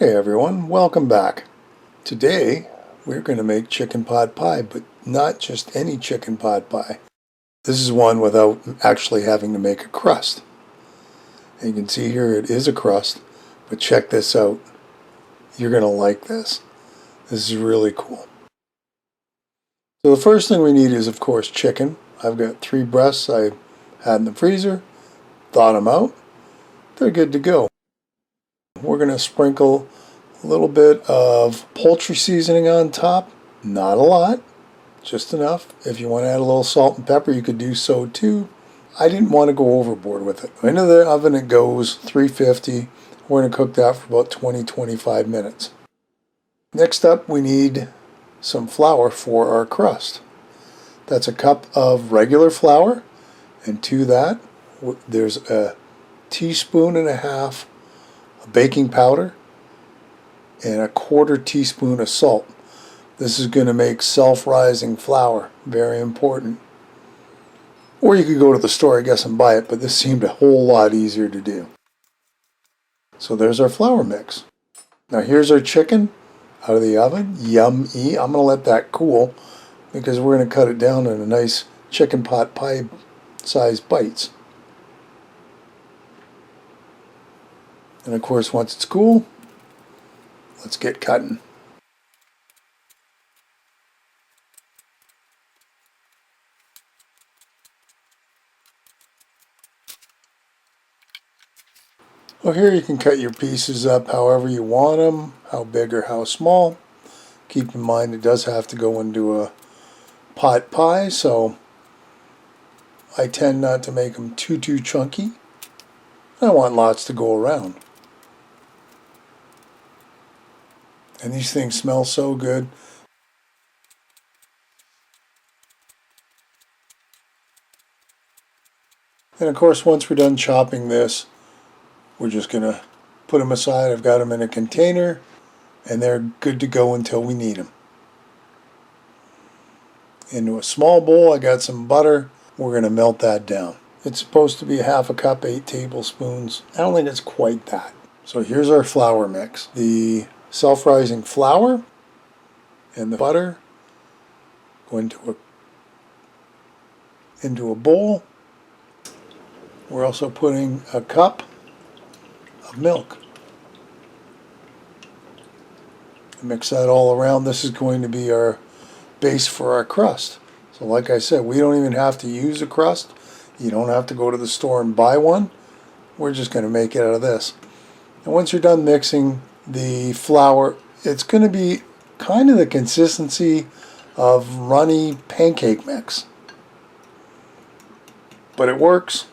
Hey everyone, welcome back. Today we're going to make chicken pot pie, but not just any chicken pot pie. This is one without actually having to make a crust. And you can see here it is a crust, but check this out. You're going to like this. This is really cool. So the first thing we need is, of course, chicken. I've got 3 breasts I had in the freezer, thawed them out. They're good to go. We're going to sprinkle a little bit of poultry seasoning on top. Not a lot, just enough. If you want to add a little salt and pepper, you could do so too. I didn't want to go overboard with it. Into the oven it goes, 350. We're going to cook that for about 20-25 minutes. Next up, we need some flour for our crust. That's a cup of regular flour, and to that there's a teaspoon and a half of baking powder and a 1/4 teaspoon of salt. This is going to make self-rising flour. Very important. Or you could go to the store, I guess, and buy it, but this seemed a whole lot easier to do. So there's our flour mix. Now here's our chicken out of the oven. Yummy. I'm going to let that cool because we're going to cut it down in a nice chicken pot pie size bites. And of course, once it's cool, let's get cutting. Well, here you can cut your pieces up however you want them, how big or how small. Keep in mind it does have to go into a pot pie, so I tend not to make them too chunky. I want lots to go around. And these things smell so good. And of course, once we're done chopping this, we're just going to put them aside. I've got them in a container, and they're good to go until we need them. Into a small bowl, I got some butter. We're going to melt that down. It's supposed to be 1/2 cup, 8 tablespoons. I don't think it's quite that. So here's our flour mix. The self-rising flour and the butter go into a bowl. We're also putting a cup of milk. Mix that all around. This is going to be our base for our crust. So like I said, we don't even have to use a crust. You don't have to go to the store and buy one. We're just going to make it out of this. And once you're done mixing the flour, it's going to be kind of the consistency of runny pancake mix. But it works.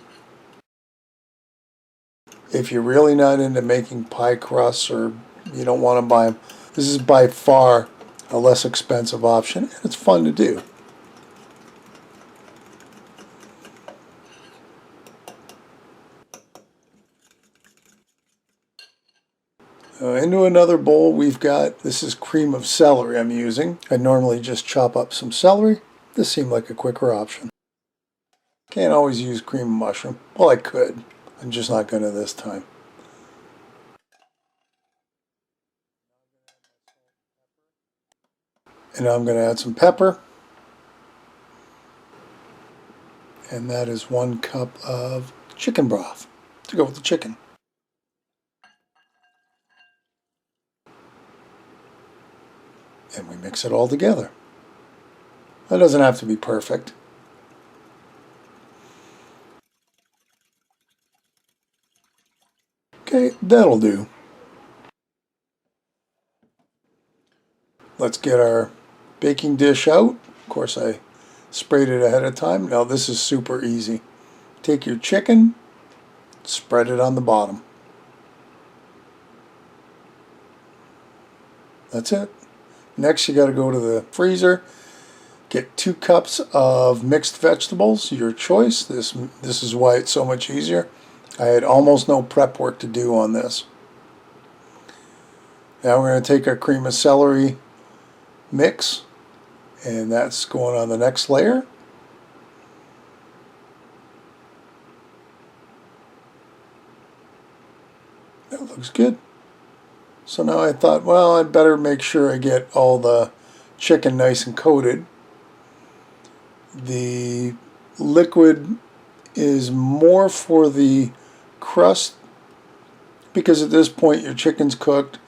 If you're really not into making pie crusts or you don't want to buy them, this is by far a less expensive option, and it's fun to do. Into another bowl we've got, this is cream of celery I'm using. I normally just chop up some celery. This seemed like a quicker option. Can't always use cream of mushroom. Well, I could. I'm just not going to this time. And now I'm going to add some pepper. And that is 1 cup of chicken broth to go with the chicken. And we mix it all together. That doesn't have to be perfect. Okay, that'll do. Let's get our baking dish out. Of course, I sprayed it ahead of time. Now this is super easy. Take your chicken, spread it on the bottom. That's it. Next, you got to go to the freezer. Get 2 cups of mixed vegetables, your choice. This is why it's so much easier. I had almost no prep work to do on this. Now we're going to take our cream of celery mix, and that's going on the next layer. That looks good. So now I thought, well, I'd better make sure I get all the chicken nice and coated. The liquid is more for the crust because at this point your chicken's cooked.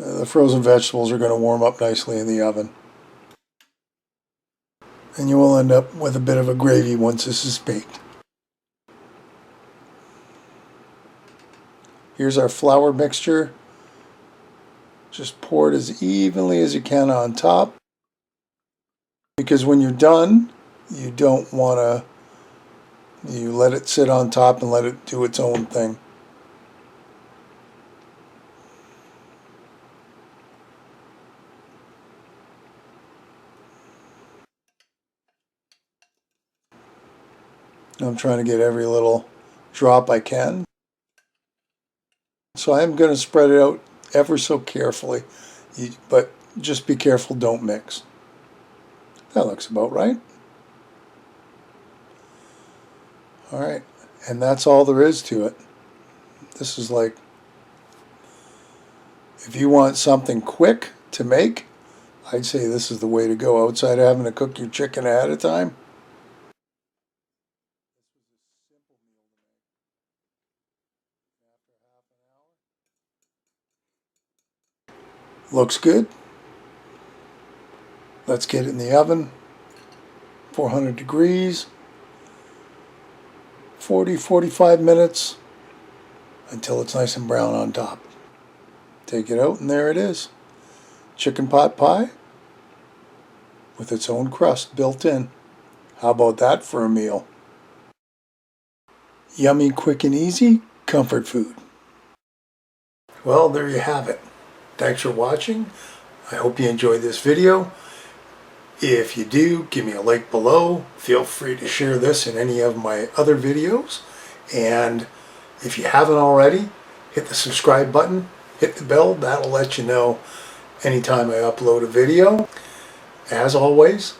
The frozen vegetables are going to warm up nicely in the oven. And you will end up with a bit of a gravy once this is baked. Here's our flour mixture. Just pour it as evenly as you can on top. Because when you're done, you don't want to, you let it sit on top and let it do its own thing. I'm trying to get every little drop I can. So I'm going to spread it out ever so carefully, but just be careful, don't mix. That looks about right. Alright, and that's all there is to it. This is like, if you want something quick to make, I'd say this is the way to go outside of having to cook your chicken ahead of time. Looks good. Let's get it in the oven. 400 degrees. 40-45 minutes until it's nice and brown on top. Take it out and there it is. Chicken pot pie with its own crust built in. How about that for a meal? Yummy, quick and easy, comfort food. Well, there you have it. Thanks for watching. I hope you enjoyed this video. If you do, give me a like below. Feel free to share this in any of my other videos. And if you haven't already, hit the subscribe button, hit the bell. That'll let you know anytime I upload a video. As always,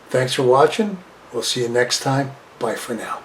thanks for watching. We'll see you next time. Bye for now.